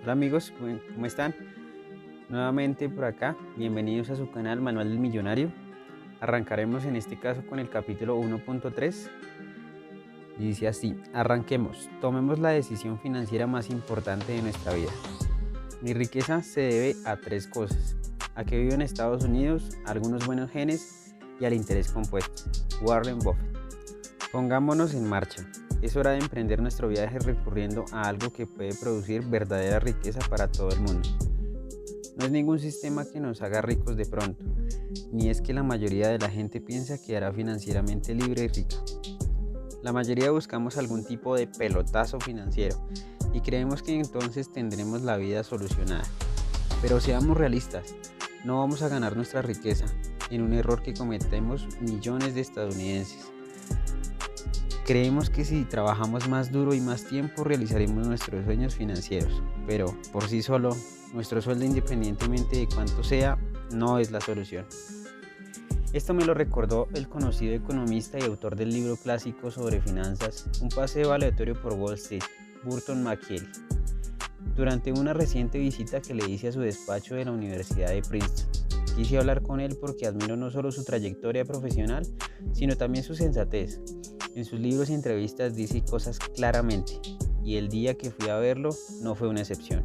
Hola amigos, ¿cómo están? Nuevamente por acá, bienvenidos a su canal Manual del Millonario. Arrancaremos en este caso con el capítulo 1.3 y dice así: arranquemos, tomemos la decisión financiera más importante de nuestra vida. Mi riqueza se debe a tres cosas: a que vivo en Estados Unidos, a algunos buenos genes y al interés compuesto. Warren Buffett. Pongámonos en marcha. Es hora de emprender nuestro viaje recurriendo a algo que puede producir verdadera riqueza para todo el mundo. No es ningún sistema que nos haga ricos de pronto, ni es que la mayoría de la gente piensa que hará financieramente libre y rica. La mayoría buscamos algún tipo de pelotazo financiero y creemos que entonces tendremos la vida solucionada. Pero seamos realistas, no vamos a ganar nuestra riqueza en un error que cometemos millones de estadounidenses. Creemos que si trabajamos más duro y más tiempo realizaremos nuestros sueños financieros, pero por sí solo, nuestro sueldo, independientemente de cuánto sea, no es la solución. Esto me lo recordó el conocido economista y autor del libro clásico sobre finanzas, Un paseo aleatorio por Wall Street, Burton Malkiel, durante una reciente visita que le hice a su despacho de la Universidad de Princeton. Quise hablar con él porque admiro no solo su trayectoria profesional, sino también su sensatez. En sus libros y entrevistas dice cosas claramente, y el día que fui a verlo no fue una excepción.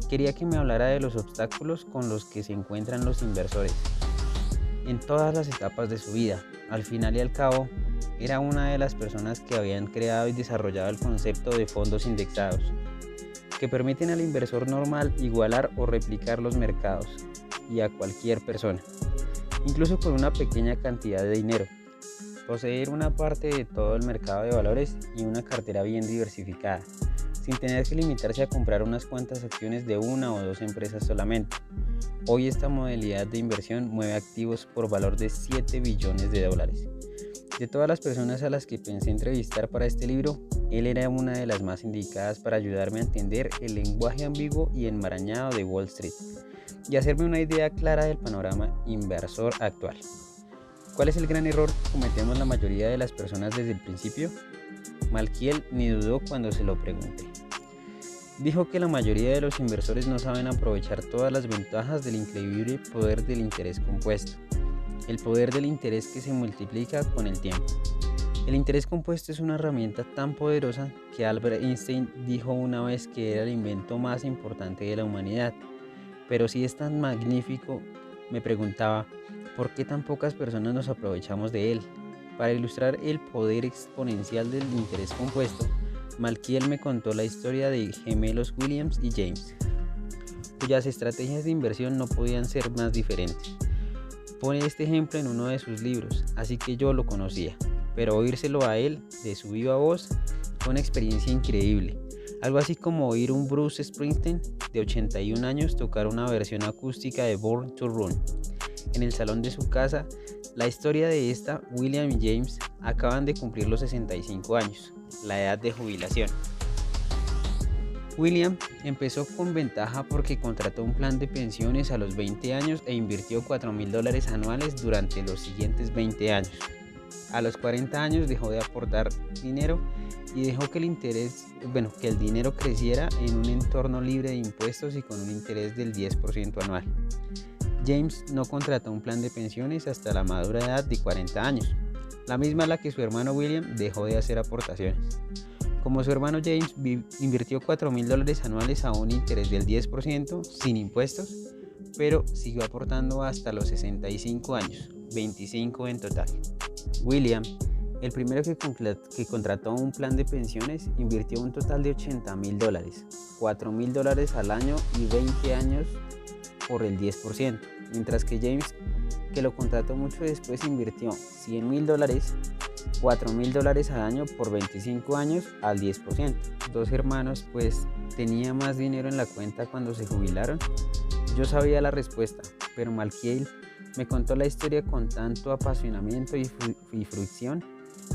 Quería que me hablara de los obstáculos con los que se encuentran los inversores en todas las etapas de su vida. Al final y al cabo, era una de las personas que habían creado y desarrollado el concepto de fondos indexados, que permiten al inversor normal igualar o replicar los mercados y a cualquier persona, incluso con una pequeña cantidad de dinero. Poseer una parte de todo el mercado de valores y una cartera bien diversificada, sin tener que limitarse a comprar unas cuantas acciones de una o dos empresas solamente. Hoy esta modalidad de inversión mueve activos por valor de 7 billones de dólares. De todas las personas a las que pensé entrevistar para este libro, él era una de las más indicadas para ayudarme a entender el lenguaje ambiguo y enmarañado de Wall Street y hacerme una idea clara del panorama inversor actual. ¿Cuál es el gran error que cometemos la mayoría de las personas desde el principio? Malkiel ni dudó cuando se lo pregunté. Dijo que la mayoría de los inversores no saben aprovechar todas las ventajas del increíble poder del interés compuesto, el poder del interés que se multiplica con el tiempo. El interés compuesto es una herramienta tan poderosa que Albert Einstein dijo una vez que era el invento más importante de la humanidad. Pero si es tan magnífico, me preguntaba, ¿por qué tan pocas personas nos aprovechamos de él? Para ilustrar el poder exponencial del interés compuesto, Malkiel me contó la historia de gemelos Williams y James, cuyas estrategias de inversión no podían ser más diferentes. Pone este ejemplo en uno de sus libros, así que yo lo conocía, pero oírselo a él de su viva voz fue una experiencia increíble. Algo así como oír un Bruce Springsteen de 81 años tocar una versión acústica de Born to Run en el salón de su casa. La historia de esta, William y James acaban de cumplir los 65 años, la edad de jubilación. William empezó con ventaja porque contrató un plan de pensiones a los 20 años e invirtió $4,000 anuales durante los siguientes 20 años. A los 40 años dejó de aportar dinero y dejó que el dinero creciera en un entorno libre de impuestos y con un interés del 10% anual. James no contrató un plan de pensiones hasta la madura edad de 40 años, la misma a la que su hermano William dejó de hacer aportaciones. Como su hermano James invirtió $4,000 anuales a un interés del 10% sin impuestos, pero siguió aportando hasta los 65 años, 25 en total. William, el primero que contrató un plan de pensiones, invirtió un total de $80,000, $4,000 al año y 20 años por el 10%, mientras que James, que lo contrató mucho después, invirtió $100,000, $4,000 al año por 25 años al 10%. Dos hermanos, pues tenía más dinero en la cuenta cuando se jubilaron. Yo sabía la respuesta, pero Malkiel me contó la historia con tanto apasionamiento y fricción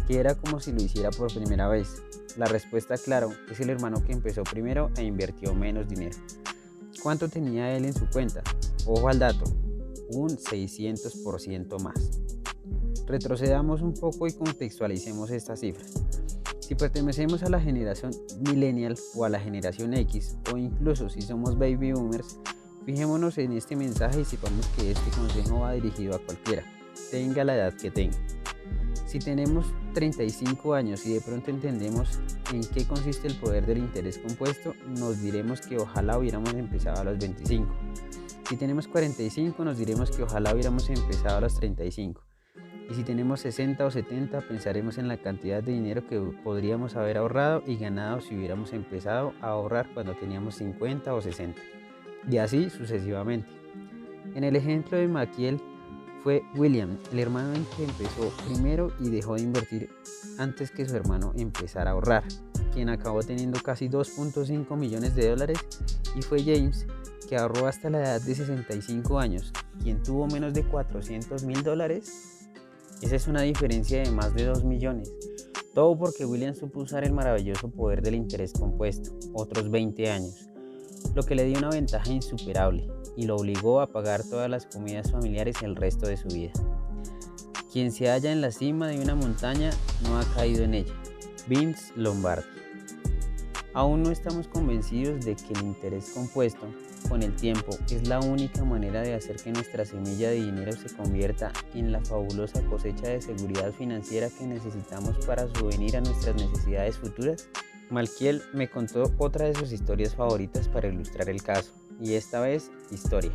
que era como si lo hiciera por primera vez. La respuesta, claro, es el hermano que empezó primero e invirtió menos dinero. ¿Cuánto tenía él en su cuenta? Ojo al dato, un 600% más. Retrocedamos un poco y contextualicemos estas cifras. Si pertenecemos a la generación millennial o a la generación X, o incluso si somos baby boomers, fijémonos en este mensaje y sepamos que este consejo va dirigido a cualquiera, tenga la edad que tenga. Si tenemos 35 años y de pronto entendemos en qué consiste el poder del interés compuesto, nos diremos que ojalá hubiéramos empezado a los 25. Si tenemos 45, nos diremos que ojalá hubiéramos empezado a los 35. Y si tenemos 60 o 70, pensaremos en la cantidad de dinero que podríamos haber ahorrado y ganado si hubiéramos empezado a ahorrar cuando teníamos 50 o 60. Y así sucesivamente. En el ejemplo de Malkiel, fue William, el hermano en que empezó primero y dejó de invertir antes que su hermano empezara a ahorrar, quien acabó teniendo casi 2.5 millones de dólares, y fue James, que ahorró hasta la edad de 65 años, quien tuvo menos de 400.000 dólares. Esa es una diferencia de más de 2 millones. Todo porque William supo usar el maravilloso poder del interés compuesto, otros 20 años, lo que le dio una ventaja insuperable y lo obligó a pagar todas las comidas familiares el resto de su vida. Quien se halla en la cima de una montaña no ha caído en ella. Vince Lombardi. Aún no estamos convencidos de que el interés compuesto, con el tiempo, es la única manera de hacer que nuestra semilla de dinero se convierta en la fabulosa cosecha de seguridad financiera que necesitamos para subvenir a nuestras necesidades futuras. Malkiel me contó otra de sus historias favoritas para ilustrar el caso, y esta vez historia.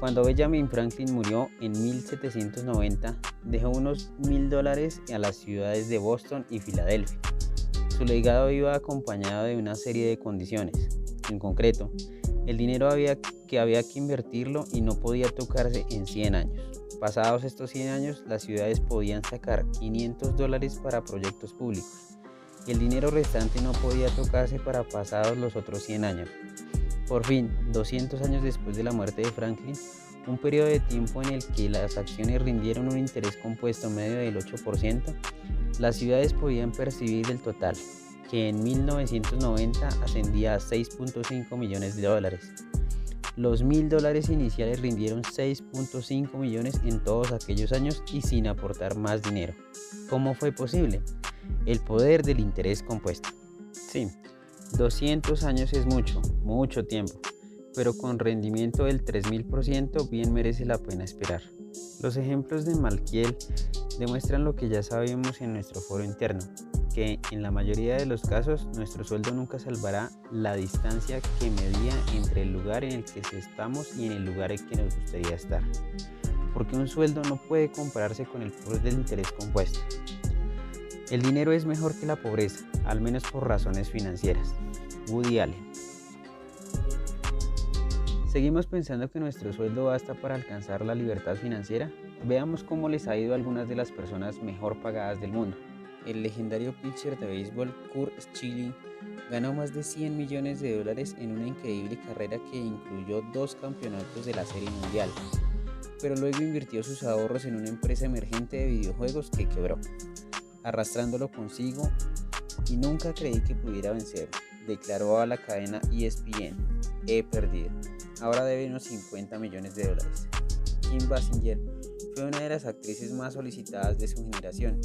Cuando Benjamin Franklin murió en 1790, dejó unos $1,000 a las ciudades de Boston y Filadelfia. Su legado iba acompañado de una serie de condiciones. En concreto, el dinero había que invertirlo y no podía tocarse en 100 años. Pasados estos 100 años, las ciudades podían sacar $500 para proyectos públicos. Y el dinero restante no podía tocarse para pasados los otros 100 años. Por fin, 200 años después de la muerte de Franklin, un periodo de tiempo en el que las acciones rindieron un interés compuesto medio del 8%, las ciudades podían percibir el total, que en 1990 ascendía a 6.5 millones de dólares. Los $1,000 iniciales rindieron 6.5 millones en todos aquellos años y sin aportar más dinero. ¿Cómo fue posible? El poder del interés compuesto. Sí, 200 años es mucho tiempo, pero con rendimiento del 3000% bien merece la pena esperar. Los ejemplos de Malkiel demuestran lo que ya sabemos en nuestro foro interno, que en la mayoría de los casos nuestro sueldo nunca salvará la distancia que medía entre el lugar en el que estamos y en el lugar en que nos gustaría estar, porque un sueldo no puede compararse con el poder del interés compuesto. El dinero es mejor que la pobreza, al menos por razones financieras. Woody Allen. ¿Seguimos pensando que nuestro sueldo basta para alcanzar la libertad financiera? Veamos cómo les ha ido a algunas de las personas mejor pagadas del mundo. El legendario pitcher de béisbol Curt Schilling ganó más de $100 millones en una increíble carrera que incluyó 2 campeonatos de la Serie Mundial, pero luego invirtió sus ahorros en una empresa emergente de videojuegos que quebró, arrastrándolo consigo, y nunca creí que pudiera vencer, declaró a la cadena ESPN. He perdido. Ahora debe unos $50 millones. Kim Basinger fue una de las actrices más solicitadas de su generación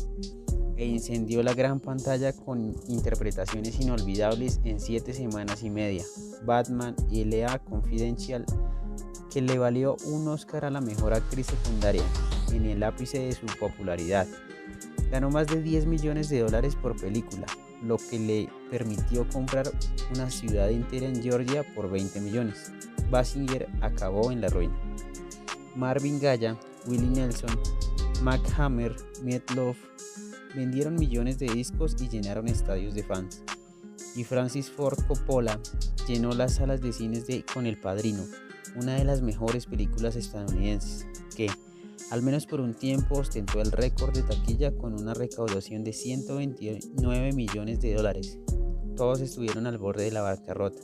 e incendió la gran pantalla con interpretaciones inolvidables en 7 semanas y media, Batman y L.A. Confidential, que le valió un Oscar a la mejor actriz secundaria, en el ápice de su popularidad. Ganó más de $10 millones por película, lo que le permitió comprar una ciudad entera en Georgia por 20 millones. Basinger acabó en la ruina. Marvin Gaye, Willie Nelson, Mac Hammer, Meat Loaf vendieron millones de discos y llenaron estadios de fans. Y Francis Ford Coppola llenó las salas de cines con El Padrino, una de las mejores películas estadounidenses, que, al menos por un tiempo, ostentó el récord de taquilla con una recaudación de $129 millones. Todos estuvieron al borde de la bancarrota.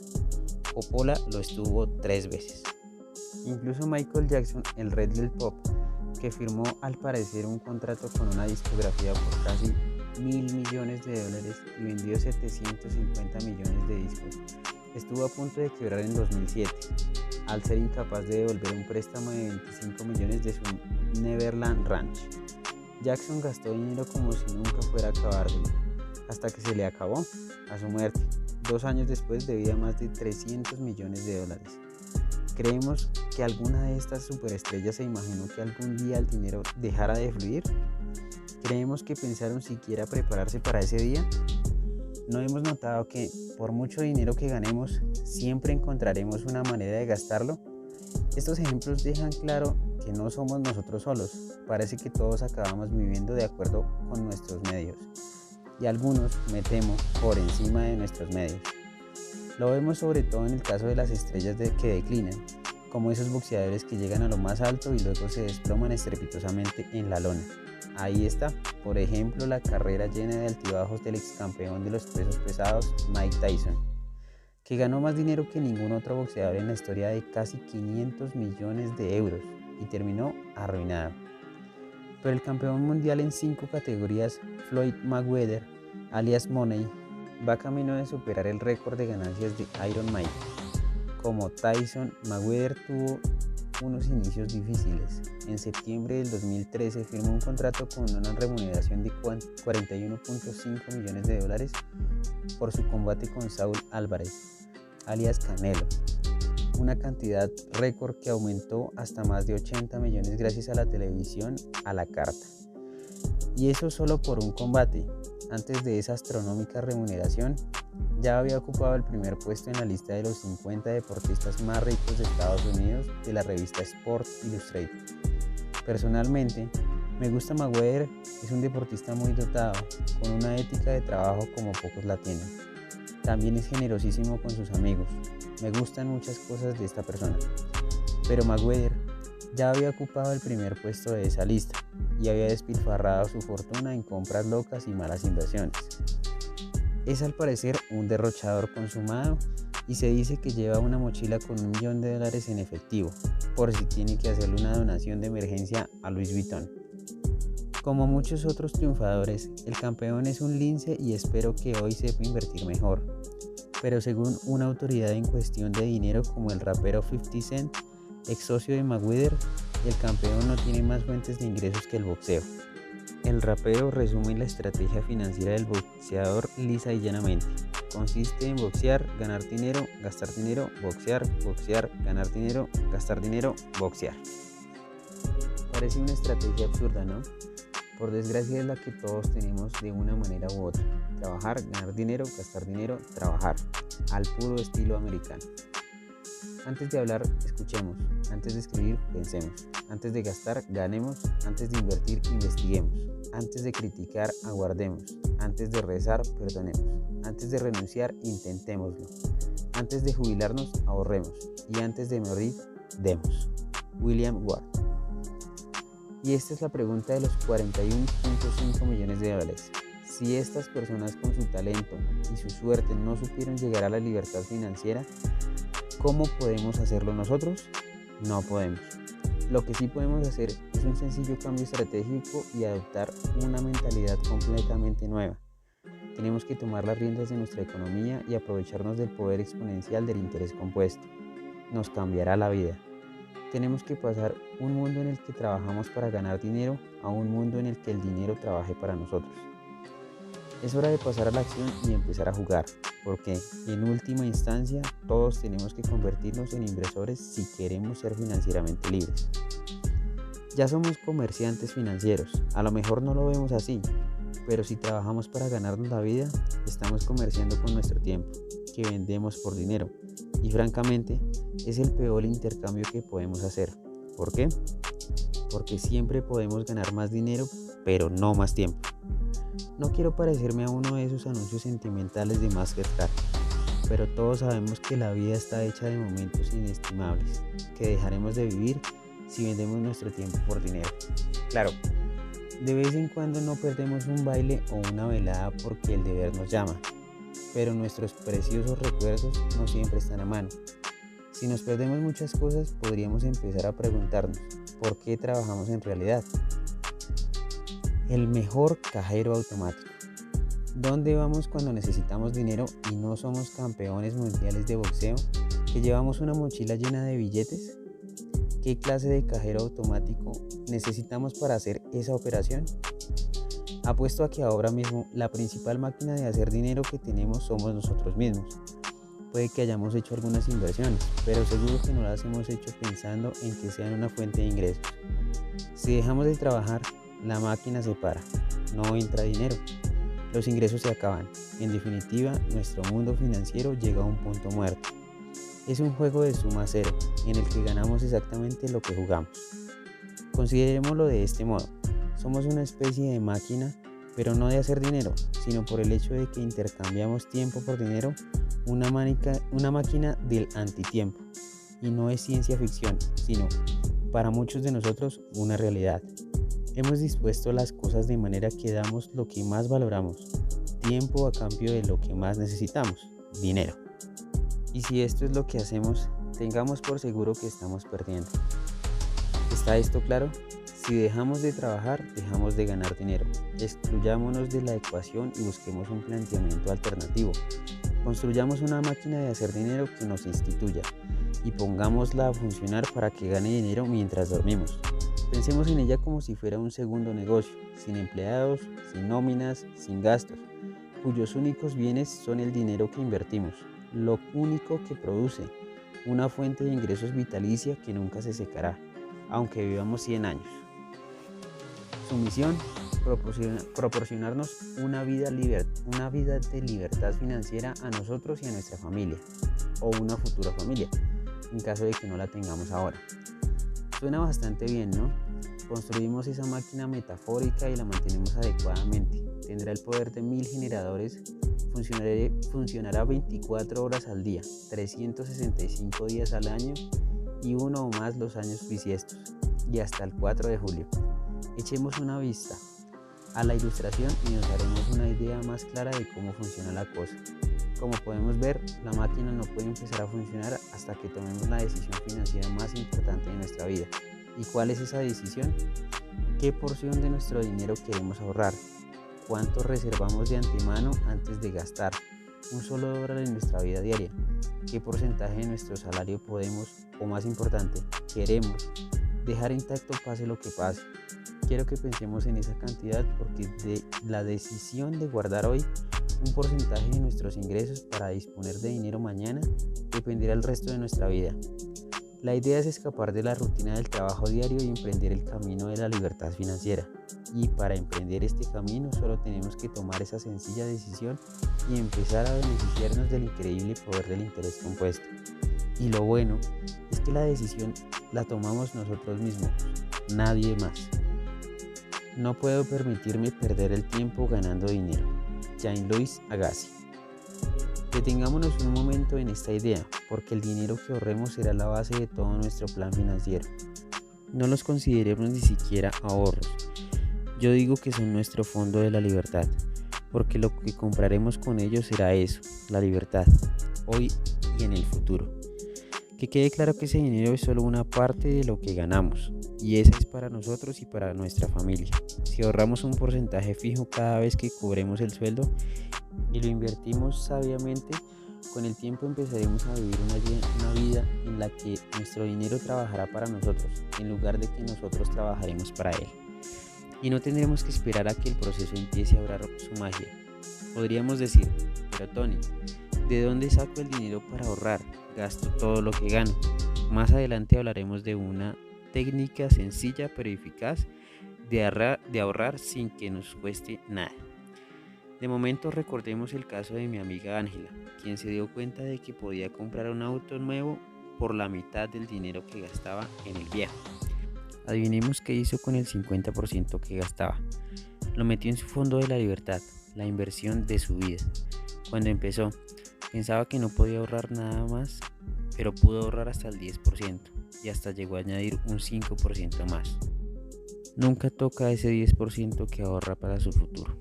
Coppola lo estuvo 3 veces. Incluso Michael Jackson, el rey del pop, que firmó al parecer un contrato con una discografía por casi $1,000 millones y vendió 750 millones de discos, estuvo a punto de quebrar en 2007, al ser incapaz de devolver un préstamo de 25 millones de su Neverland Ranch. Jackson gastó dinero como si nunca fuera a acabarlo. hasta que se le acabó a su muerte. 2 años después debía más de $300 millones. ¿Creemos que alguna de estas superestrellas se imaginó que algún día el dinero dejara de fluir? ¿Creemos que pensaron siquiera prepararse para ese día? ¿No hemos notado que por mucho dinero que ganemos, siempre encontraremos una manera de gastarlo? Estos ejemplos dejan claro que no somos nosotros solos. Parece que todos acabamos viviendo de acuerdo con nuestros medios. Y algunos, me temo, por encima de nuestros medios. Lo vemos sobre todo en el caso de las estrellas que declinan, como esos boxeadores que llegan a lo más alto y luego se desploman estrepitosamente en la lona. Ahí está, por ejemplo, la carrera llena de altibajos del ex campeón de los pesos pesados, Mike Tyson, que ganó más dinero que ningún otro boxeador en la historia de casi 500 millones de euros y terminó arruinado. Pero el campeón mundial en 5 categorías, Floyd Mayweather, alias Money, va camino de superar el récord de ganancias de Iron Mike. Como Tyson, Mayweather tuvo unos inicios difíciles. En septiembre del 2013 firmó un contrato con una remuneración de $41.5 millones por su combate con Saúl Álvarez, alias Canelo, una cantidad récord que aumentó hasta más de 80 millones gracias a la televisión a la carta. Y eso solo por un combate. Antes de esa astronómica remuneración, ya había ocupado el primer puesto en la lista de los 50 deportistas más ricos de Estados Unidos de la revista Sports Illustrated. Personalmente, me gusta Mayweather, es un deportista muy dotado, con una ética de trabajo como pocos la tienen. También es generosísimo con sus amigos. Me gustan muchas cosas de esta persona. Pero Mayweather ya había ocupado el primer puesto de esa lista y había despilfarrado su fortuna en compras locas y malas inversiones. Es al parecer un derrochador consumado y se dice que lleva una mochila con $1 millón en efectivo, por si tiene que hacerle una donación de emergencia a Louis Vuitton. Como muchos otros triunfadores, el campeón es un lince y espero que hoy sepa invertir mejor. Pero según una autoridad en cuestión de dinero como el rapero 50 Cent, ex socio de Mayweather, el campeón no tiene más fuentes de ingresos que el boxeo. El rapero resume la estrategia financiera del boxeador lisa y llanamente. Consiste en boxear, ganar dinero, gastar dinero, boxear, boxear, ganar dinero, gastar dinero, boxear. Parece una estrategia absurda, ¿no? Por desgracia es la que todos tenemos de una manera u otra. Trabajar, ganar dinero, gastar dinero, trabajar. Al puro estilo americano. Antes de hablar, escuchemos. Antes de escribir, pensemos. Antes de gastar, ganemos. Antes de invertir, investiguemos. Antes de criticar, aguardemos. Antes de rezar, perdonemos. Antes de renunciar, intentémoslo. Antes de jubilarnos, ahorremos. Y antes de morir, demos. William Ward. Y esta es la pregunta de los $41.5 millones. Si estas personas con su talento y su suerte no supieron llegar a la libertad financiera, ¿cómo podemos hacerlo nosotros? No podemos. Lo que sí podemos hacer es un sencillo cambio estratégico y adoptar una mentalidad completamente nueva. Tenemos que tomar las riendas de nuestra economía y aprovecharnos del poder exponencial del interés compuesto. Nos cambiará la vida. Tenemos que pasar un mundo en el que trabajamos para ganar dinero a un mundo en el que el dinero trabaje para nosotros. Es hora de pasar a la acción y empezar a jugar, porque en última instancia todos tenemos que convertirnos en inversores si queremos ser financieramente libres. Ya somos comerciantes financieros, a lo mejor no lo vemos así, pero si trabajamos para ganarnos la vida, estamos comerciando con nuestro tiempo, que vendemos por dinero, y francamente es el peor intercambio que podemos hacer. ¿Por qué? Porque siempre podemos ganar más dinero, pero no más tiempo. No quiero parecerme a uno de esos anuncios sentimentales de Mastercard, pero todos sabemos que la vida está hecha de momentos inestimables, que dejaremos de vivir si vendemos nuestro tiempo por dinero. Claro, de vez en cuando no perdemos un baile o una velada porque el deber nos llama, pero nuestros preciosos recuerdos no siempre están a mano. Si nos perdemos muchas cosas, podríamos empezar a preguntarnos, ¿por qué trabajamos en realidad? El mejor cajero automático. ¿Dónde vamos cuando necesitamos dinero y no somos campeones mundiales de boxeo, que llevamos una mochila llena de billetes? ¿Qué clase de cajero automático necesitamos para hacer esa operación? Apuesto a que ahora mismo la principal máquina de hacer dinero que tenemos somos nosotros mismos. Puede que hayamos hecho algunas inversiones, pero seguro que no las hemos hecho pensando en que sean una fuente de ingresos. Si dejamos de trabajar, la máquina se para, no entra dinero, los ingresos se acaban. En definitiva, nuestro mundo financiero llega a un punto muerto. Es un juego de suma cero, en el que ganamos exactamente lo que jugamos. Considerémoslo de este modo. Somos una especie de máquina, pero no de hacer dinero, sino por el hecho de que intercambiamos tiempo por dinero, una máquina del antitiempo. Y no es ciencia ficción, sino, para muchos de nosotros, una realidad. Hemos dispuesto las cosas de manera que damos lo que más valoramos, tiempo a cambio de lo que más necesitamos, dinero. Y si esto es lo que hacemos, tengamos por seguro que estamos perdiendo. ¿Está esto claro? Si dejamos de trabajar, dejamos de ganar dinero. Excluyámonos de la ecuación y busquemos un planteamiento alternativo. Construyamos una máquina de hacer dinero que nos instituya y pongámosla a funcionar para que gane dinero mientras dormimos. Pensemos en ella como si fuera un segundo negocio, sin empleados, sin nóminas, sin gastos, cuyos únicos bienes son el dinero que invertimos, lo único que produce, una fuente de ingresos vitalicia que nunca se secará, aunque vivamos 100 años. Su misión, proporcionarnos una vida de libertad financiera a nosotros y a nuestra familia, o una futura familia, en caso de que no la tengamos ahora. Suena bastante bien, ¿no? Construimos esa máquina metafórica y la mantenemos adecuadamente. Tendrá el poder de 1000 generadores, funcionará 24 horas al día, 365 días al año y uno o más los años bisiestos, y hasta el 4 de julio. Echemos una vista a la ilustración y nos haremos una idea más clara de cómo funciona la cosa. Como podemos ver, la máquina no puede empezar a funcionar hasta que tomemos la decisión financiera más importante de nuestra vida. ¿Y cuál es esa decisión? ¿Qué porción de nuestro dinero queremos ahorrar? ¿Cuánto reservamos de antemano antes de gastar? ¿Un solo dólar en nuestra vida diaria? ¿Qué porcentaje de nuestro salario podemos, o más importante, queremos dejar intacto pase lo que pase? Quiero que pensemos en esa cantidad porque de la decisión de guardar hoy un porcentaje de nuestros ingresos para disponer de dinero mañana dependerá el resto de nuestra vida. La idea es escapar de la rutina del trabajo diario y emprender el camino de la libertad financiera. Y para emprender este camino solo tenemos que tomar esa sencilla decisión y empezar a beneficiarnos del increíble poder del interés compuesto. Y lo bueno es que la decisión la tomamos nosotros mismos, nadie más. No puedo permitirme perder el tiempo ganando dinero. Jean-Louis Agassi. Detengámonos un momento en esta idea, porque el dinero que ahorremos será la base de todo nuestro plan financiero. No los consideremos ni siquiera ahorros. Yo digo que son nuestro fondo de la libertad, porque lo que compraremos con ellos será eso, la libertad, hoy y en el futuro. Que quede claro que ese dinero es solo una parte de lo que ganamos, y esa es para nosotros y para nuestra familia. Si ahorramos un porcentaje fijo cada vez que cobremos el sueldo y lo invertimos sabiamente, con el tiempo empezaremos a vivir una vida en la que nuestro dinero trabajará para nosotros, en lugar de que nosotros trabajaremos para él. Y no tendremos que esperar a que el proceso empiece a obrar su magia. Podríamos decir, pero Tony, ¿de dónde saco el dinero para ahorrar? Gasto todo lo que gano. Más adelante hablaremos de una técnica sencilla pero eficaz de ahorrar sin que nos cueste nada. De momento recordemos el caso de mi amiga Ángela, quien se dio cuenta de que podía comprar un auto nuevo por la mitad del dinero que gastaba en el viejo. Adivinemos qué hizo con el 50% que gastaba. Lo metió en su fondo de la libertad, la inversión de su vida. Cuando empezó, pensaba que no podía ahorrar nada más, pero pudo ahorrar hasta el 10% y hasta llegó a añadir un 5% más. Nunca toca ese 10% que ahorra para su futuro.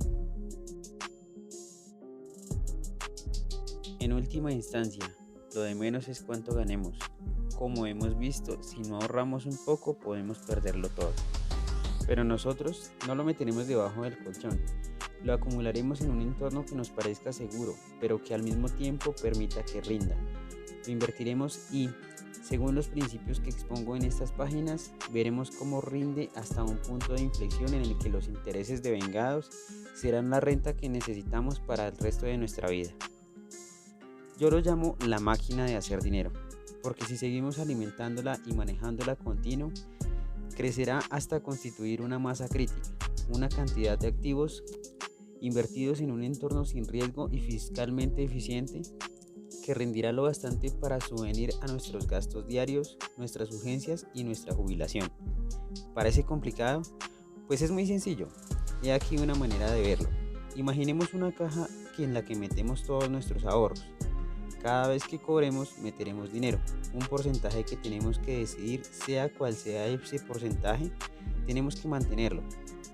En última instancia, lo de menos es cuánto ganemos. Como hemos visto, si no ahorramos un poco, podemos perderlo todo. Pero nosotros no lo meteremos debajo del colchón. Lo acumularemos en un entorno que nos parezca seguro, pero que al mismo tiempo permita que rinda. Lo invertiremos y, Según los principios que expongo en estas páginas, veremos cómo rinde hasta un punto de inflexión en el que los intereses devengados serán la renta que necesitamos para el resto de nuestra vida. Yo lo llamo la máquina de hacer dinero, porque si seguimos alimentándola y manejándola continuo, crecerá hasta constituir una masa crítica, una cantidad de activos invertidos en un entorno sin riesgo y fiscalmente eficiente que rendirá lo bastante para subvenir a nuestros gastos diarios, nuestras urgencias y nuestra jubilación. ¿Parece complicado? Pues es muy sencillo. He aquí una manera de verlo. Imaginemos una caja en la que metemos todos nuestros ahorros. Cada vez que cobremos, meteremos dinero, un porcentaje que tenemos que decidir, sea cual sea ese porcentaje, tenemos que mantenerlo,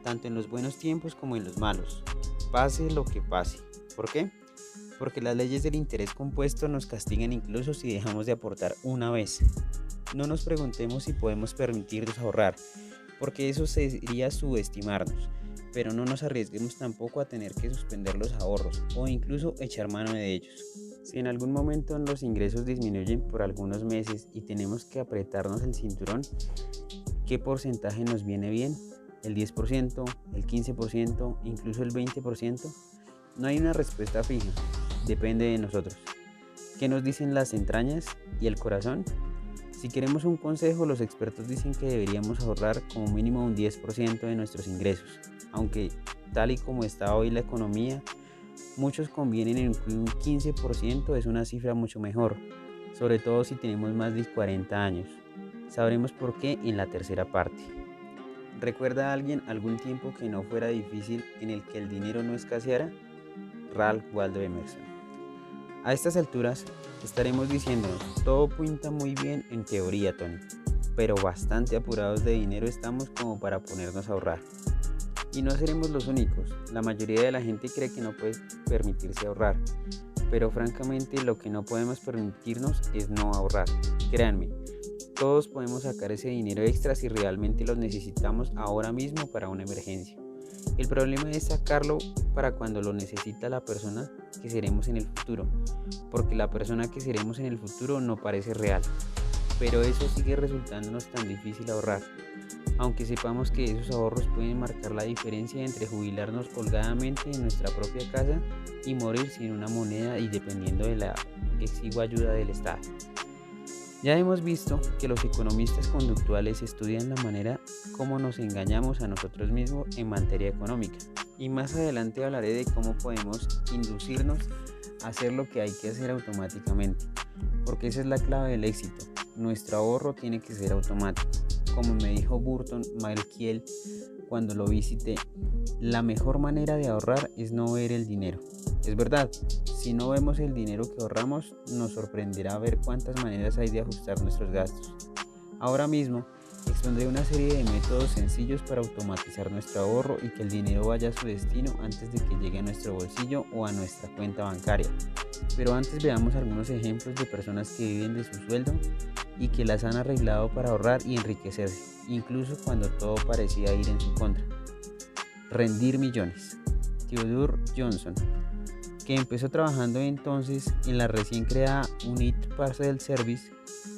tanto en los buenos tiempos como en los malos, pase lo que pase. ¿Por qué? Porque las leyes del interés compuesto nos castigan incluso si dejamos de aportar una vez. No nos preguntemos si podemos permitirnos ahorrar, porque eso sería subestimarnos, pero no nos arriesguemos tampoco a tener que suspender los ahorros o incluso echar mano de ellos. Si en algún momento los ingresos disminuyen por algunos meses y tenemos que apretarnos el cinturón, ¿qué porcentaje nos viene bien? ¿El 10%, el 15%, incluso el 20%? No hay una respuesta fija, depende de nosotros. ¿Qué nos dicen las entrañas y el corazón? Si queremos un consejo, los expertos dicen que deberíamos ahorrar como mínimo un 10% de nuestros ingresos, aunque tal y como está hoy la economía, muchos convienen en que un 15% es una cifra mucho mejor, sobre todo si tenemos más de 40 años. Sabremos por qué en la tercera parte. ¿Recuerda a alguien algún tiempo que no fuera difícil en el que el dinero no escaseara? Ralph Waldo Emerson. A estas alturas estaremos diciéndonos, todo pinta muy bien en teoría, Tony, pero bastante apurados de dinero estamos como para ponernos a ahorrar. Y no seremos los únicos, la mayoría de la gente cree que no puede permitirse ahorrar, pero francamente lo que no podemos permitirnos es no ahorrar. Créanme, todos podemos sacar ese dinero extra si realmente lo necesitamos ahora mismo para una emergencia. El problema es sacarlo para cuando lo necesita la persona que seremos en el futuro, porque la persona que seremos en el futuro no parece real, pero eso sigue resultándonos tan difícil ahorrar. Aunque sepamos que esos ahorros pueden marcar la diferencia entre jubilarnos holgadamente en nuestra propia casa y morir sin una moneda y dependiendo de la exigua ayuda del Estado. Ya hemos visto que los economistas conductuales estudian la manera como nos engañamos a nosotros mismos en materia económica, y más adelante hablaré de cómo podemos inducirnos a hacer lo que hay que hacer automáticamente, porque esa es la clave del éxito. Nuestro ahorro tiene que ser automático. Como me dijo Burton Malkiel cuando lo visité, la mejor manera de ahorrar es no ver el dinero. Es verdad, si no vemos el dinero que ahorramos, nos sorprenderá ver cuántas maneras hay de ajustar nuestros gastos. Ahora mismo, expondré una serie de métodos sencillos para automatizar nuestro ahorro y que el dinero vaya a su destino antes de que llegue a nuestro bolsillo o a nuestra cuenta bancaria. Pero antes veamos algunos ejemplos de personas que viven de su sueldo y que las han arreglado para ahorrar y enriquecerse, incluso cuando todo parecía ir en su contra. Rendir millones. Theodore Johnson, que empezó trabajando entonces en la recién creada United Parcel Service,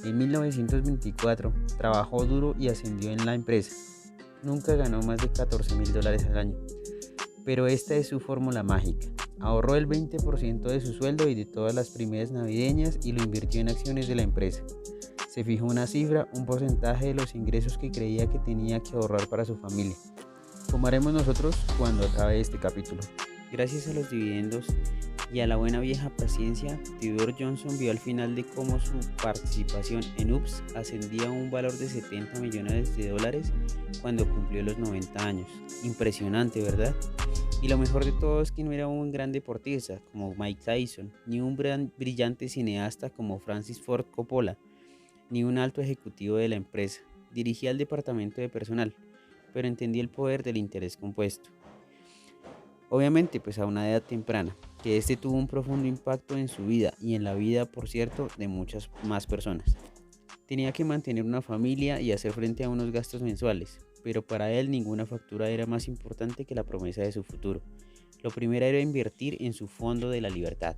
en 1924, trabajó duro y ascendió en la empresa. Nunca ganó más de $14,000 al año, pero esta es su fórmula mágica. Ahorró el 20% de su sueldo y de todas las primeras navideñas y lo invirtió en acciones de la empresa. Se fijó una cifra, un porcentaje de los ingresos que creía que tenía que ahorrar para su familia. ¿Cómo haremos nosotros cuando acabe este capítulo? Gracias a los dividendos y a la buena vieja paciencia, Theodore Johnson vio al final de cómo su participación en UPS ascendía a un valor de $70 millones cuando cumplió los 90 años. Impresionante, ¿verdad? Y lo mejor de todo es que no era un gran deportista como Mike Tyson, ni un brillante cineasta como Francis Ford Coppola, ni un alto ejecutivo de la empresa. Dirigía el departamento de personal, pero entendía el poder del interés compuesto. Obviamente, pues a una edad temprana, que este tuvo un profundo impacto en su vida y en la vida, por cierto, de muchas más personas. Tenía que mantener una familia y hacer frente a unos gastos mensuales, pero para él ninguna factura era más importante que la promesa de su futuro. Lo primero era invertir en su fondo de la libertad.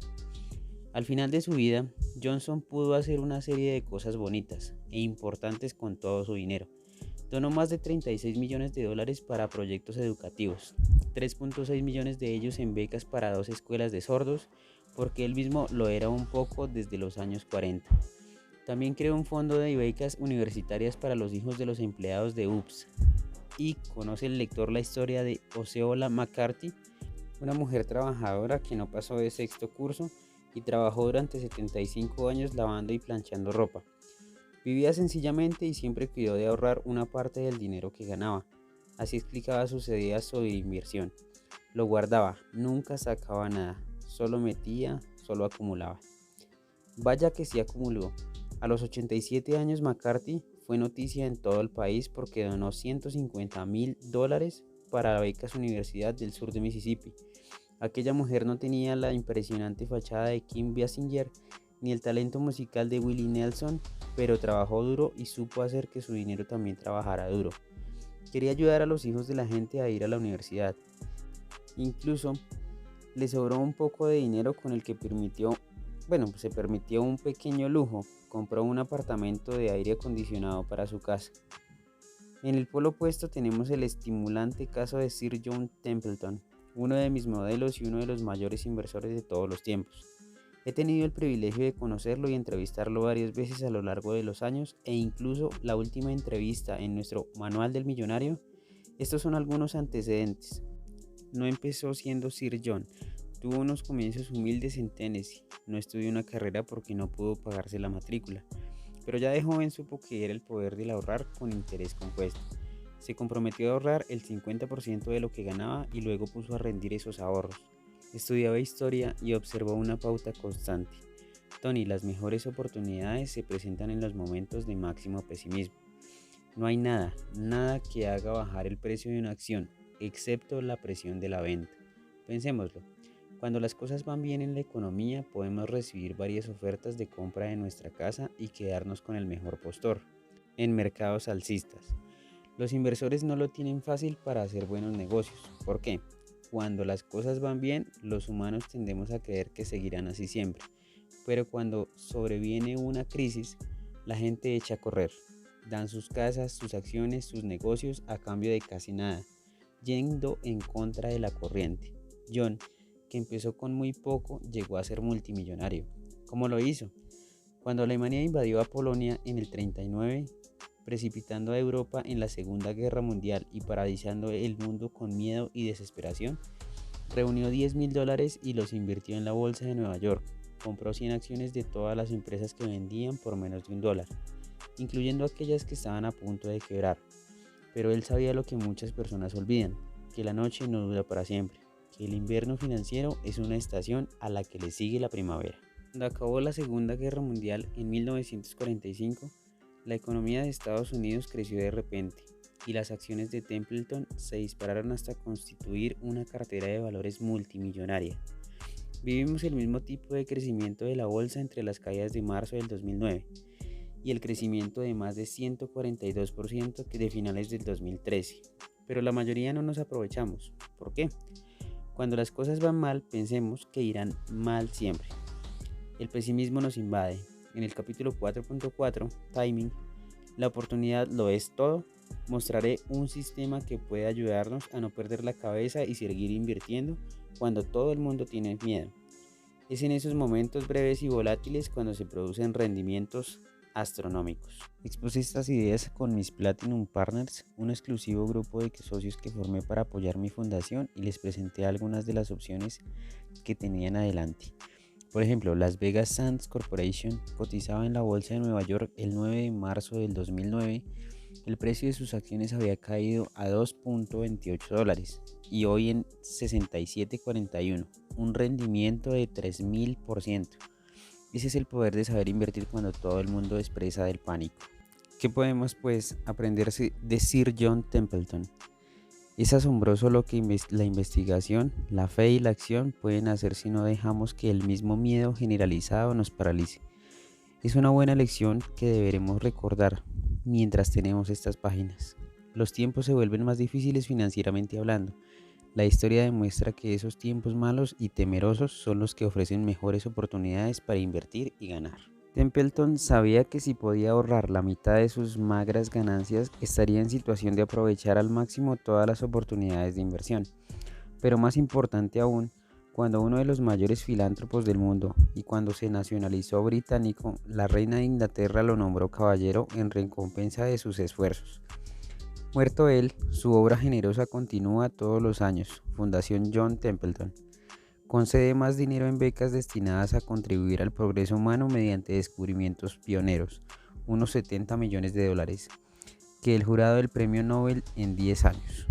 Al final de su vida, Johnson pudo hacer una serie de cosas bonitas e importantes con todo su dinero. Donó más de 36 millones de dólares para proyectos educativos, 3.6 millones de ellos en becas para 2 escuelas de sordos, porque él mismo lo era un poco desde los años 40. También creó un fondo de becas universitarias para los hijos de los empleados de UPS. Y conoce el lector la historia de Osceola McCarthy, una mujer trabajadora que no pasó de sexto curso y trabajó durante 75 años lavando y planchando ropa. Vivía sencillamente y siempre cuidó de ahorrar una parte del dinero que ganaba. Así explicaba sus ideas sobre inversión. Lo guardaba, nunca sacaba nada, solo metía, solo acumulaba. Vaya que sí acumuló. A los 87 años McCarthy fue noticia en todo el país porque donó $150,000 para la becas Universidad del Sur de Mississippi. Aquella mujer no tenía la impresionante fachada de Kim Basinger ni el talento musical de Willie Nelson, pero trabajó duro y supo hacer que su dinero también trabajara duro. Quería ayudar a los hijos de la gente a ir a la universidad. Incluso le sobró un poco de dinero con el que se permitió un pequeño lujo. Compró un apartamento de aire acondicionado para su casa. En el polo opuesto tenemos el estimulante caso de Sir John Templeton, uno de mis modelos y uno de los mayores inversores de todos los tiempos. He tenido el privilegio de conocerlo y entrevistarlo varias veces a lo largo de los años e incluso la última entrevista en nuestro Manual del Millonario. Estos son algunos antecedentes. No empezó siendo Sir John, tuvo unos comienzos humildes en Tennessee, no estudió una carrera porque no pudo pagarse la matrícula, pero ya de joven supo que era el poder del ahorrar con interés compuesto. Se comprometió a ahorrar el 50% de lo que ganaba y luego puso a rendir esos ahorros. Estudiaba historia y observó una pauta constante. Tony, las mejores oportunidades se presentan en los momentos de máximo pesimismo. No hay nada que haga bajar el precio de una acción, excepto la presión de la venta. Pensémoslo. Cuando las cosas van bien en la economía, podemos recibir varias ofertas de compra de nuestra casa y quedarnos con el mejor postor. En mercados alcistas, los inversores no lo tienen fácil para hacer buenos negocios. ¿Por qué? Cuando las cosas van bien, los humanos tendemos a creer que seguirán así siempre. Pero cuando sobreviene una crisis, la gente echa a correr. Dan sus casas, sus acciones, sus negocios a cambio de casi nada, yendo en contra de la corriente. John, que empezó con muy poco, llegó a ser multimillonario. ¿Cómo lo hizo? Cuando Alemania invadió a Polonia en el 39, precipitando a Europa en la Segunda Guerra Mundial y paralizando el mundo con miedo y desesperación, reunió $10,000 y los invirtió en la bolsa de Nueva York. Compró 100 acciones de todas las empresas que vendían por menos de $1, incluyendo aquellas que estaban a punto de quebrar. Pero él sabía lo que muchas personas olvidan, que la noche no dura para siempre, que el invierno financiero es una estación a la que le sigue la primavera. Cuando acabó la Segunda Guerra Mundial en 1945, la economía de Estados Unidos creció de repente y las acciones de Templeton se dispararon hasta constituir una cartera de valores multimillonaria. Vivimos el mismo tipo de crecimiento de la bolsa entre las caídas de marzo del 2009 y el crecimiento de más de 142% que de finales del 2013, pero la mayoría no nos aprovechamos. ¿Por qué? Cuando las cosas van mal, pensemos que irán mal siempre. El pesimismo nos invade. En el capítulo 4.4, Timing, la oportunidad lo es todo, mostraré un sistema que puede ayudarnos a no perder la cabeza y seguir invirtiendo cuando todo el mundo tiene miedo. Es en esos momentos breves y volátiles cuando se producen rendimientos astronómicos. Expuse estas ideas con mis Platinum Partners, un exclusivo grupo de socios que formé para apoyar mi fundación, y les presenté algunas de las opciones que tenían adelante. Por ejemplo, Las Vegas Sands Corporation cotizaba en la bolsa de Nueva York el 9 de marzo del 2009. El precio de sus acciones había caído a $2.28 y hoy en $67.41, un rendimiento de 3.000%. Ese es el poder de saber invertir cuando todo el mundo es presa del pánico. ¿Qué podemos aprender de Sir John Templeton? Es asombroso lo que la investigación, la fe y la acción pueden hacer si no dejamos que el mismo miedo generalizado nos paralice. Es una buena lección que deberemos recordar mientras tenemos estas páginas. Los tiempos se vuelven más difíciles financieramente hablando. La historia demuestra que esos tiempos malos y temerosos son los que ofrecen mejores oportunidades para invertir y ganar. Templeton sabía que si podía ahorrar la mitad de sus magras ganancias, estaría en situación de aprovechar al máximo todas las oportunidades de inversión. Pero más importante aún, cuando uno de los mayores filántropos del mundo y cuando se nacionalizó británico, la reina de Inglaterra lo nombró caballero en recompensa de sus esfuerzos. Muerto él, su obra generosa continúa todos los años. Fundación John Templeton concede más dinero en becas destinadas a contribuir al progreso humano mediante descubrimientos pioneros, unos 70 millones de dólares, que el jurado del premio Nobel en 10 años.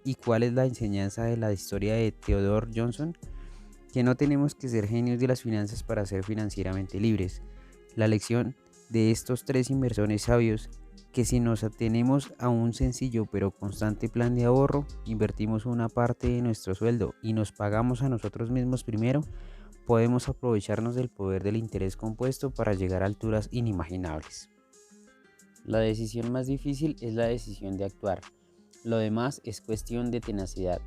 ¿Y cuál es la enseñanza de la historia de Theodore Johnson? Que no tenemos que ser genios de las finanzas para ser financieramente libres. La lección de estos tres inversores sabios, que si nos atenemos a un sencillo pero constante plan de ahorro, invertimos una parte de nuestro sueldo y nos pagamos a nosotros mismos primero, podemos aprovecharnos del poder del interés compuesto para llegar a alturas inimaginables. La decisión más difícil es la decisión de actuar. Lo demás es cuestión de tenacidad.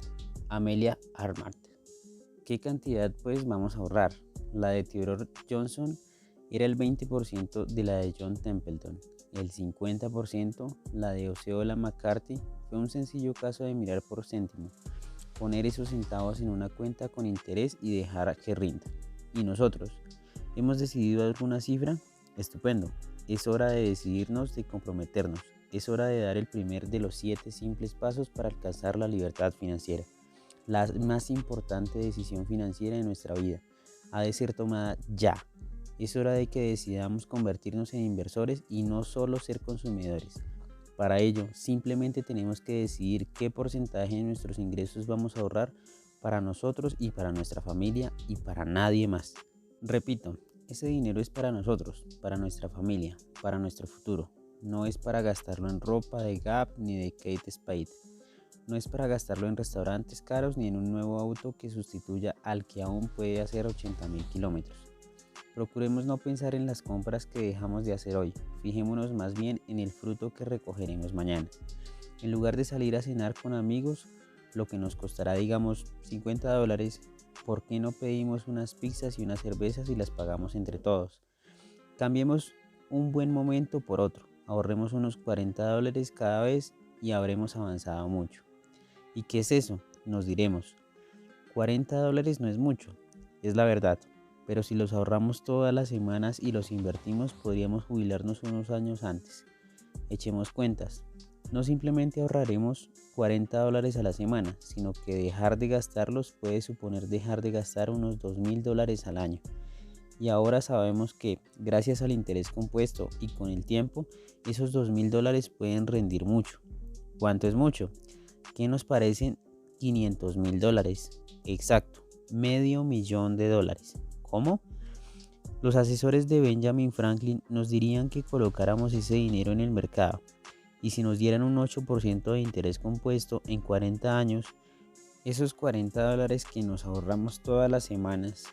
Amelia Earhart. ¿Qué cantidad pues vamos a ahorrar? La de Theodore Johnson era el 20% de la de John Templeton. El 50%, la de Osceola McCarthy, fue un sencillo caso de mirar por céntimo, poner esos centavos en una cuenta con interés y dejar que rinda. ¿Y nosotros? ¿Hemos decidido alguna cifra? Estupendo. Es hora de decidirnos, de comprometernos. Es hora de dar el primer de los 7 simples pasos para alcanzar la libertad financiera. La más importante decisión financiera de nuestra vida ha de ser tomada ya. Es hora de que decidamos convertirnos en inversores y no solo ser consumidores. Para ello, simplemente tenemos que decidir qué porcentaje de nuestros ingresos vamos a ahorrar para nosotros y para nuestra familia y para nadie más. Repito, ese dinero es para nosotros, para nuestra familia, para nuestro futuro. No es para gastarlo en ropa de Gap ni de Kate Spade. No es para gastarlo en restaurantes caros ni en un nuevo auto que sustituya al que aún puede hacer 80.000 kilómetros. Procuremos no pensar en las compras que dejamos de hacer hoy, fijémonos más bien en el fruto que recogeremos mañana. En lugar de salir a cenar con amigos, lo que nos costará digamos $50, ¿por qué no pedimos unas pizzas y unas cervezas y las pagamos entre todos? Cambiemos un buen momento por otro, ahorremos unos $40 cada vez y habremos avanzado mucho. ¿Y qué es eso? Nos diremos, $40 no es mucho, es la verdad. Pero si los ahorramos todas las semanas y los invertimos, podríamos jubilarnos unos años antes. Echemos cuentas. No simplemente ahorraremos $40 a la semana, sino que dejar de gastarlos puede suponer dejar de gastar unos $2.000 al año. Y ahora sabemos que, gracias al interés compuesto y con el tiempo, esos $2.000 pueden rendir mucho. ¿Cuánto es mucho? ¿Qué nos parecen $500.000? Exacto, $500.000. ¿Cómo? Los asesores de Benjamin Franklin nos dirían que colocáramos ese dinero en el mercado y si nos dieran un 8% de interés compuesto en 40 años, esos $40 que nos ahorramos todas las semanas,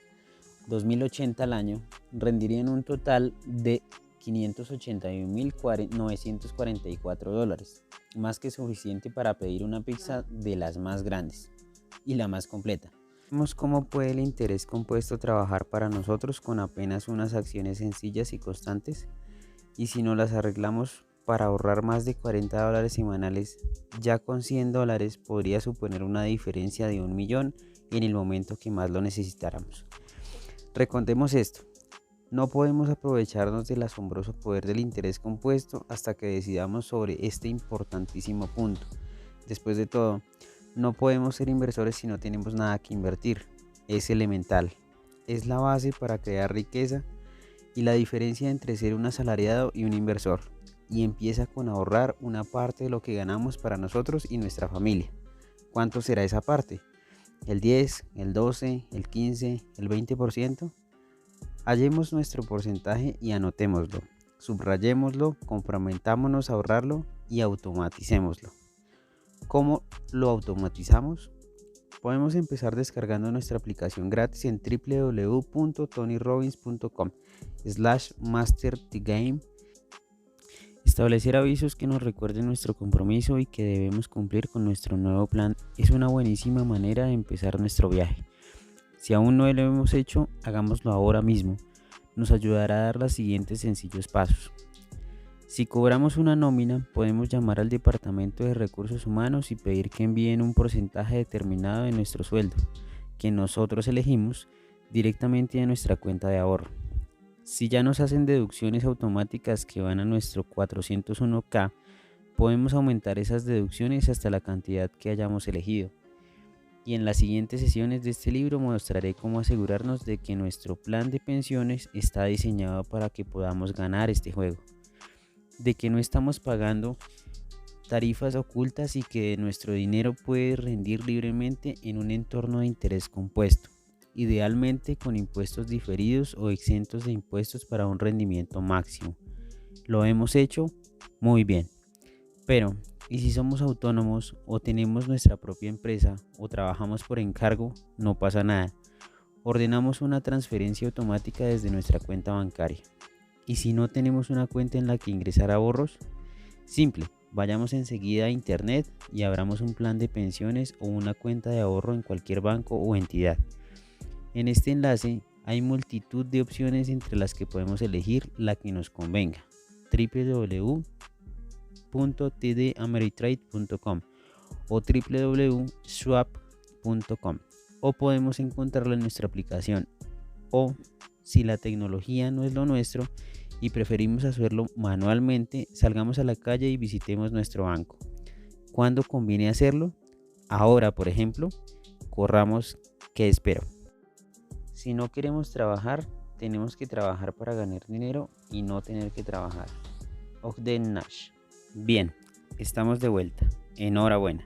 2.080 al año, rendirían un total de $581.944, más que suficiente para pedir una pizza de las más grandes y la más completa. Vemos cómo puede el interés compuesto trabajar para nosotros con apenas unas acciones sencillas y constantes, y si no las arreglamos para ahorrar más de $40 semanales, ya con $100 podría suponer una diferencia de 1.000.000 en el momento que más lo necesitáramos. Recontemos esto. No podemos aprovecharnos del asombroso poder del interés compuesto hasta que decidamos sobre este importantísimo punto. Después de todo, no podemos ser inversores si no tenemos nada que invertir. Es elemental. Es la base para crear riqueza y la diferencia entre ser un asalariado y un inversor. Y empieza con ahorrar una parte de lo que ganamos para nosotros y nuestra familia. ¿Cuánto será esa parte? ¿El 10, el 12, el 15, el 20%? Hallemos nuestro porcentaje y anotémoslo. Subrayémoslo, comprometámonos a ahorrarlo y automaticémoslo. ¿Cómo lo automatizamos? Podemos empezar descargando nuestra aplicación gratis en www.tonyrobbins.com/masterthegame. Establecer avisos que nos recuerden nuestro compromiso y que debemos cumplir con nuestro nuevo plan es una buenísima manera de empezar nuestro viaje. Si aún no lo hemos hecho, hagámoslo ahora mismo. Nos ayudará a dar los siguientes sencillos pasos. Si cobramos una nómina, podemos llamar al Departamento de Recursos Humanos y pedir que envíen un porcentaje determinado de nuestro sueldo, que nosotros elegimos, directamente a nuestra cuenta de ahorro. Si ya nos hacen deducciones automáticas que van a nuestro 401k, podemos aumentar esas deducciones hasta la cantidad que hayamos elegido. Y en las siguientes sesiones de este libro mostraré cómo asegurarnos de que nuestro plan de pensiones está diseñado para que podamos ganar este juego, de que no estamos pagando tarifas ocultas y que nuestro dinero puede rendir libremente en un entorno de interés compuesto, idealmente con impuestos diferidos o exentos de impuestos para un rendimiento máximo. Lo hemos hecho muy bien. Pero, ¿y si somos autónomos o tenemos nuestra propia empresa o trabajamos por encargo? No pasa nada. Ordenamos una transferencia automática desde nuestra cuenta bancaria. ¿Y si no tenemos una cuenta en la que ingresar ahorros? Simple, vayamos enseguida a internet y abramos un plan de pensiones o una cuenta de ahorro en cualquier banco o entidad. En este enlace hay multitud de opciones entre las que podemos elegir la que nos convenga. www.tdameritrade.com o www.swap.com, o podemos encontrarlo en nuestra aplicación, o si la tecnología no es lo nuestro y preferimos hacerlo manualmente, salgamos a la calle y visitemos nuestro banco. ¿Cuándo conviene hacerlo? Ahora, por ejemplo. Corramos, ¿qué espero? Si no queremos trabajar, tenemos que trabajar para ganar dinero y no tener que trabajar. Ogden Nash. Bien, estamos de vuelta. Enhorabuena.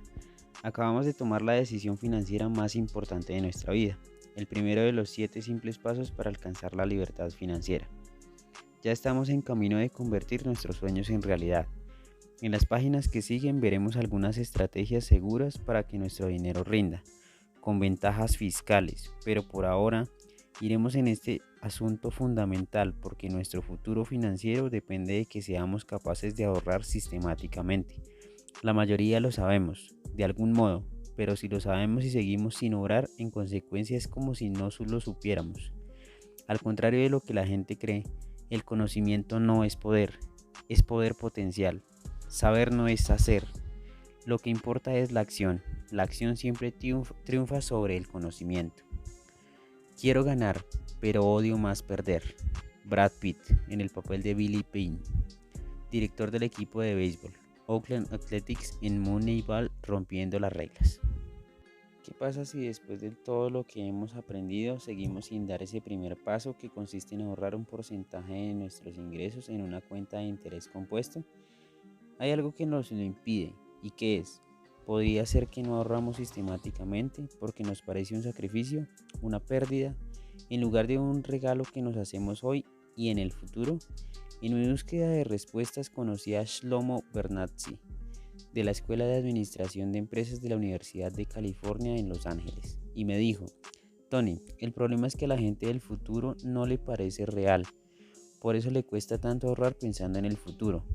Acabamos de tomar la decisión financiera más importante de nuestra vida. El primero de los 7 simples pasos para alcanzar la libertad financiera. Ya estamos en camino de convertir nuestros sueños en realidad. En las páginas que siguen veremos algunas estrategias seguras para que nuestro dinero rinda, con ventajas fiscales, pero por ahora iremos en este asunto fundamental porque nuestro futuro financiero depende de que seamos capaces de ahorrar sistemáticamente. La mayoría lo sabemos, de algún modo, pero si lo sabemos y seguimos sin obrar, en consecuencia es como si no lo supiéramos. Al contrario de lo que la gente cree, el conocimiento no es poder potencial. Saber no es hacer. Lo que importa es la acción. La acción siempre triunfa sobre el conocimiento. Quiero ganar, pero odio más perder. Brad Pitt, en el papel de Billy Payne, director del equipo de béisbol, Oakland Athletics en Moneyball, rompiendo las reglas. ¿Qué pasa si después de todo lo que hemos aprendido seguimos sin dar ese primer paso que consiste en ahorrar un porcentaje de nuestros ingresos en una cuenta de interés compuesto? Hay algo que nos lo impide. ¿Y qué es? Podría ser que no ahorramos sistemáticamente porque nos parece un sacrificio, una pérdida, en lugar de un regalo que nos hacemos hoy y en el futuro. En mi búsqueda de respuestas conocí a Shlomo Bernatzi, de la Escuela de Administración de Empresas de la Universidad de California en Los Ángeles, y me dijo: Tony, el problema es que a la gente del futuro no le parece real, por eso le cuesta tanto ahorrar pensando en el futuro.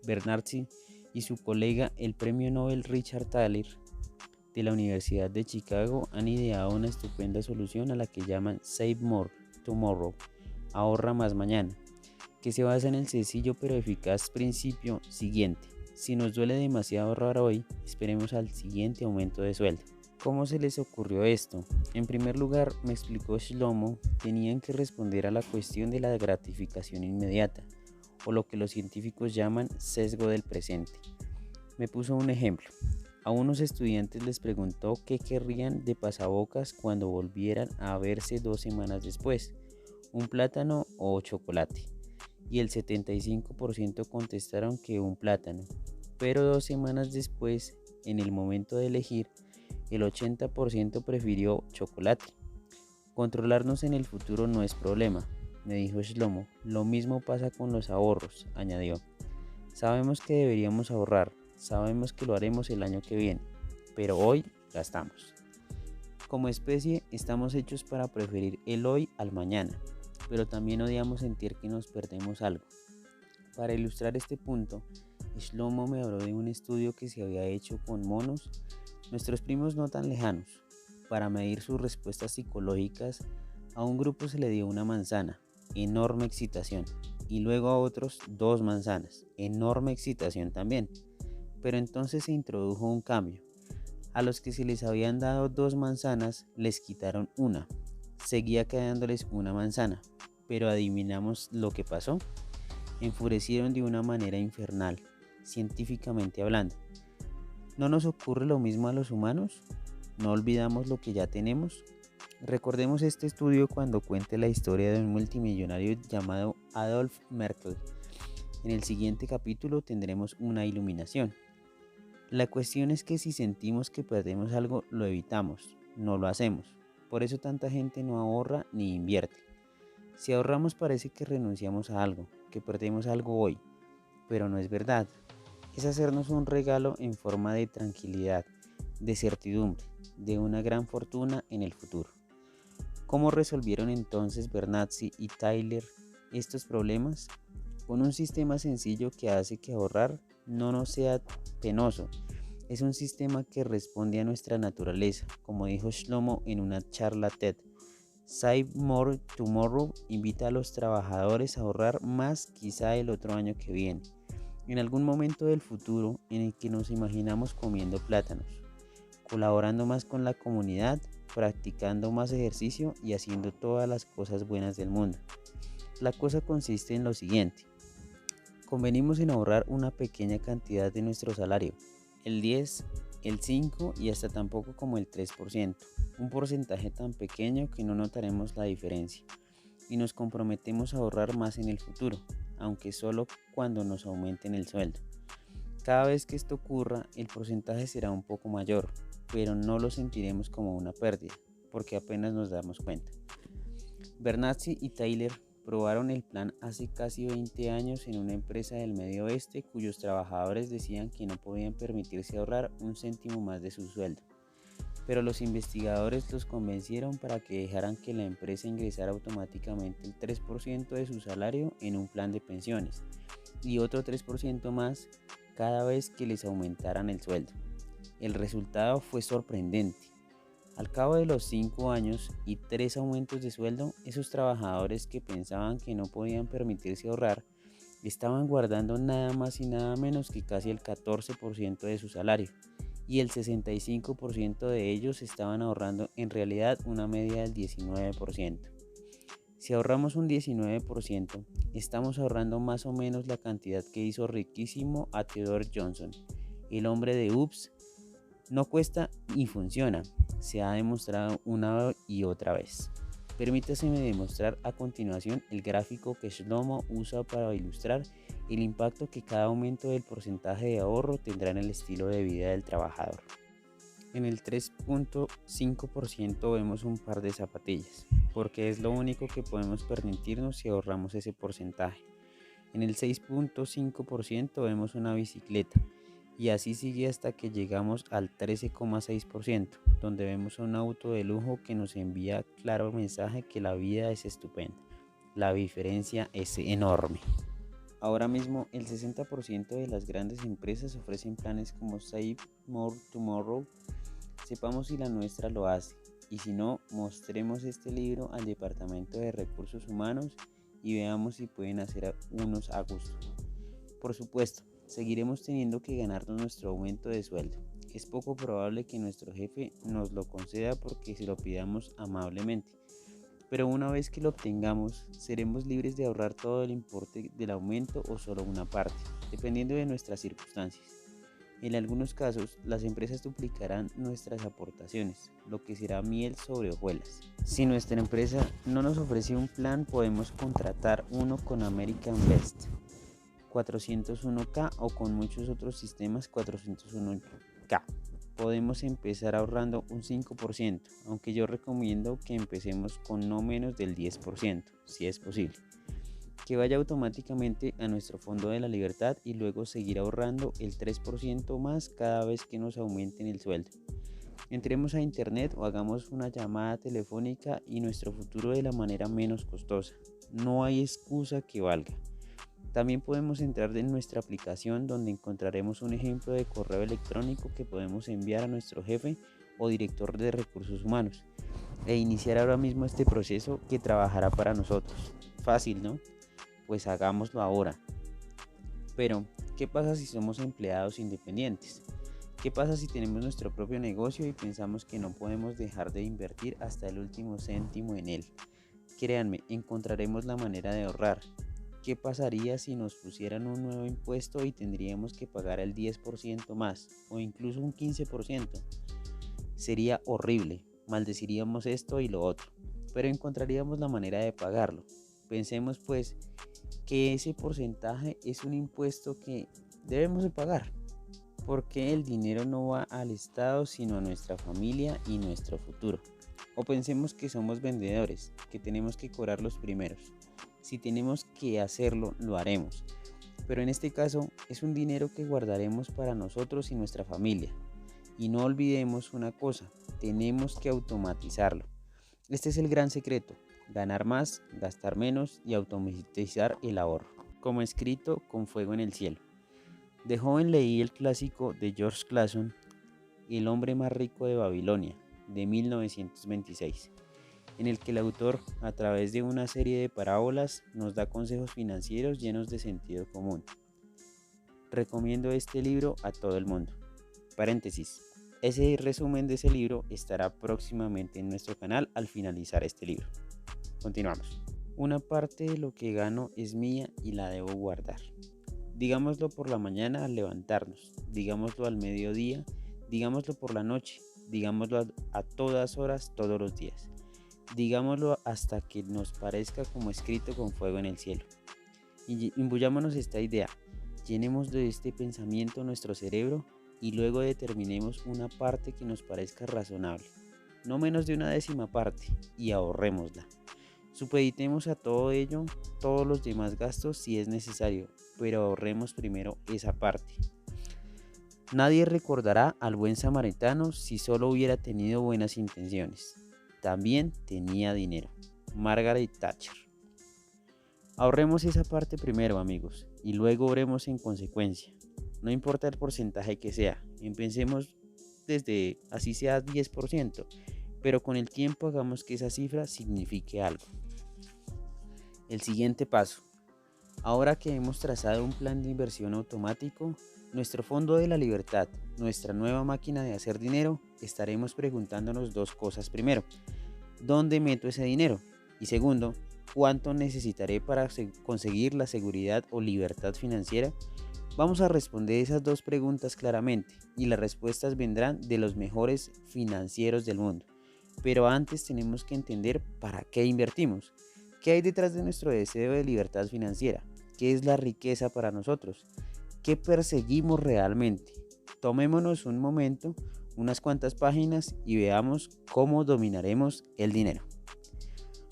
Bernatzi y su colega, el premio Nobel Richard Thaler, de la Universidad de Chicago, han ideado una estupenda solución a la que llaman Save More Tomorrow, ahorra más mañana, que se basa en el sencillo pero eficaz principio siguiente: si nos duele demasiado ahorrar hoy, esperemos al siguiente aumento de sueldo. ¿Cómo se les ocurrió esto? En primer lugar, me explicó Shlomo, tenían que responder a la cuestión de la gratificación inmediata, o lo que los científicos llaman sesgo del presente. Me puso un ejemplo. A unos estudiantes les preguntó qué querrían de pasabocas cuando volvieran a verse 2 semanas después, un plátano o chocolate, y el 75% contestaron que un plátano, pero 2 semanas después, en el momento de elegir, el 80% prefirió chocolate. Controlarnos en el futuro no es problema, me dijo Shlomo. Lo mismo pasa con los ahorros, añadió. Sabemos que deberíamos ahorrar, sabemos que lo haremos el año que viene, pero hoy gastamos. Como especie estamos hechos para preferir el hoy al mañana, pero también odiamos sentir que nos perdemos algo. Para ilustrar este punto, Shlomo me habló de un estudio que se había hecho con monos, nuestros primos no tan lejanos. Para medir sus respuestas psicológicas, a un grupo se le dio una manzana, enorme excitación, y luego a otros 2 manzanas, enorme excitación también. Pero entonces se introdujo un cambio. A los que se les habían dado 2 manzanas, les quitaron una. Seguía quedándoles una manzana, pero adivinamos lo que pasó. Enfurecieron de una manera infernal, científicamente hablando. ¿No nos ocurre lo mismo a los humanos? ¿No olvidamos lo que ya tenemos? Recordemos este estudio cuando cuente la historia de un multimillonario llamado Adolf Merkel. En el siguiente capítulo tendremos una iluminación. La cuestión es que si sentimos que perdemos algo, lo evitamos, no lo hacemos. Por eso tanta gente no ahorra ni invierte. Si ahorramos parece que renunciamos a algo, que perdemos algo hoy, pero no es verdad. Es hacernos un regalo en forma de tranquilidad, de certidumbre, de una gran fortuna en el futuro. ¿Cómo resolvieron entonces Bernazzi y Tyler estos problemas? Con un sistema sencillo que hace que ahorrar no nos sea penoso. Es un sistema que responde a nuestra naturaleza, como dijo Shlomo en una charla TED. Save More Tomorrow invita a los trabajadores a ahorrar más quizá el otro año que viene, en algún momento del futuro en el que nos imaginamos comiendo plátanos, colaborando más con la comunidad, practicando más ejercicio y haciendo todas las cosas buenas del mundo. La cosa consiste en lo siguiente. Convenimos en ahorrar una pequeña cantidad de nuestro salario, el 10, el 5 y hasta tan poco como el 3%, un porcentaje tan pequeño que no notaremos la diferencia, y nos comprometemos a ahorrar más en el futuro, aunque solo cuando nos aumenten el sueldo. Cada vez que esto ocurra, el porcentaje será un poco mayor, pero no lo sentiremos como una pérdida, porque apenas nos damos cuenta. Bernazzi y Tyler probaron el plan hace casi 20 años en una empresa del Medio Oeste cuyos trabajadores decían que no podían permitirse ahorrar un céntimo más de su sueldo. Pero los investigadores los convencieron para que dejaran que la empresa ingresara automáticamente el 3% de su salario en un plan de pensiones y otro 3% más cada vez que les aumentaran el sueldo. El resultado fue sorprendente. Al cabo de los 5 años y 3 aumentos de sueldo, esos trabajadores que pensaban que no podían permitirse ahorrar, estaban guardando nada más y nada menos que casi el 14% de su salario, y el 65% de ellos estaban ahorrando en realidad una media del 19%. Si ahorramos un 19%, estamos ahorrando más o menos la cantidad que hizo riquísimo a Theodore Johnson, el hombre de Ups. No cuesta y funciona, se ha demostrado una y otra vez. Permítaseme demostrar a continuación el gráfico que Shlomo usa para ilustrar el impacto que cada aumento del porcentaje de ahorro tendrá en el estilo de vida del trabajador. En el 3.5% vemos un par de zapatillas, porque es lo único que podemos permitirnos si ahorramos ese porcentaje. En el 6.5% vemos una bicicleta, y así sigue hasta que llegamos al 13.6%, donde vemos un auto de lujo que nos envía claro mensaje que la vida es estupenda. La diferencia es enorme. Ahora mismo el 60% de las grandes empresas ofrecen planes como Save More Tomorrow. Sepamos si la nuestra lo hace, y si no, mostremos este libro al Departamento de Recursos Humanos y veamos si pueden hacer unos a gusto. Por supuesto, seguiremos teniendo que ganarnos nuestro aumento de sueldo. Es poco probable que nuestro jefe nos lo conceda porque se lo pidamos amablemente. Pero una vez que lo obtengamos, seremos libres de ahorrar todo el importe del aumento o solo una parte, dependiendo de nuestras circunstancias. En algunos casos, las empresas duplicarán nuestras aportaciones, lo que será miel sobre hojuelas. Si nuestra empresa no nos ofrece un plan, podemos contratar uno con American Best 401k o con muchos otros sistemas 401k. Podemos empezar ahorrando un 5%, aunque yo recomiendo que empecemos con no menos del 10%, si es posible, que vaya automáticamente a nuestro fondo de la libertad y luego seguir ahorrando el 3% más cada vez que nos aumenten el sueldo. Entremos a internet o hagamos una llamada telefónica y nuestro futuro de la manera menos costosa. No hay excusa que valga. También podemos entrar en nuestra aplicación donde encontraremos un ejemplo de correo electrónico que podemos enviar a nuestro jefe o director de recursos humanos e iniciar ahora mismo este proceso que trabajará para nosotros. Fácil, ¿no? Pues hagámoslo ahora. Pero, ¿qué pasa si somos empleados independientes? ¿Qué pasa si tenemos nuestro propio negocio y pensamos que no podemos dejar de invertir hasta el último céntimo en él? Créanme, encontraremos la manera de ahorrar. ¿Qué pasaría si nos pusieran un nuevo impuesto y tendríamos que pagar el 10% más o incluso un 15%? Sería horrible, maldeciríamos esto y lo otro, pero encontraríamos la manera de pagarlo. Pensemos pues que ese porcentaje es un impuesto que debemos de pagar, porque el dinero no va al Estado sino a nuestra familia y nuestro futuro. O pensemos que somos vendedores, que tenemos que cobrar los primeros. Si tenemos que hacerlo, lo haremos. Pero en este caso es un dinero que guardaremos para nosotros y nuestra familia. Y no olvidemos una cosa, tenemos que automatizarlo. Este es el gran secreto, ganar más, gastar menos y automatizar el ahorro. Como escrito con fuego en el cielo. De joven leí el clásico de George Clason, El hombre más rico de Babilonia, de 1926. En el que el autor, a través de una serie de parábolas, nos da consejos financieros llenos de sentido común. Recomiendo este libro a todo el mundo. Paréntesis. Ese resumen de ese libro estará próximamente en nuestro canal al finalizar este libro. Continuamos. Una parte de lo que gano es mía y la debo guardar. Digámoslo por la mañana al levantarnos, digámoslo al mediodía, digámoslo por la noche, digámoslo a todas horas, todos los días. Digámoslo hasta que nos parezca como escrito con fuego en el cielo. Y imbuyámonos esta idea, llenemos de este pensamiento nuestro cerebro y luego determinemos una parte que nos parezca razonable, no menos de una décima parte, y ahorrémosla. Supeditemos a todo ello todos los demás gastos si es necesario, pero ahorremos primero esa parte. Nadie recordará al buen samaritano si solo hubiera tenido buenas intenciones. También tenía dinero. Margaret Thatcher. Ahorremos esa parte primero, amigos, y luego oremos en consecuencia. No importa el porcentaje que sea, empecemos desde así sea 10%, pero con el tiempo hagamos que esa cifra signifique algo. El siguiente paso. Ahora que hemos trazado un plan de inversión automático, nuestro fondo de la libertad, nuestra nueva máquina de hacer dinero, estaremos preguntándonos dos cosas. Primero, ¿dónde meto ese dinero? Y segundo, ¿cuánto necesitaré para conseguir la seguridad o libertad financiera? Vamos a responder esas dos preguntas claramente y las respuestas vendrán de los mejores financieros del mundo. Pero antes tenemos que entender para qué invertimos. ¿Qué hay detrás de nuestro deseo de libertad financiera? ¿Qué es la riqueza para nosotros? ¿Qué perseguimos realmente? Tomémonos un momento, unas cuantas páginas y veamos cómo dominaremos el dinero.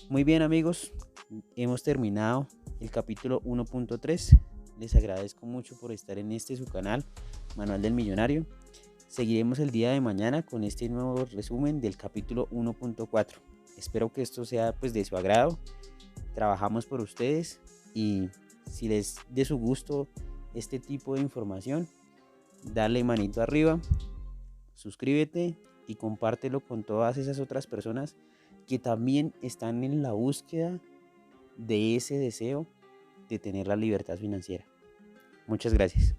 Muy bien, amigos, hemos terminado el capítulo 1.3. Les agradezco mucho por estar en su canal, Manual del Millonario. Seguiremos el día de mañana con este nuevo resumen del capítulo 1.4. Espero que esto sea pues de su agrado. Trabajamos por ustedes y si les de su gusto este tipo de información, dale manito arriba, suscríbete y compártelo con todas esas otras personas que también están en la búsqueda de ese deseo de tener la libertad financiera. Muchas gracias.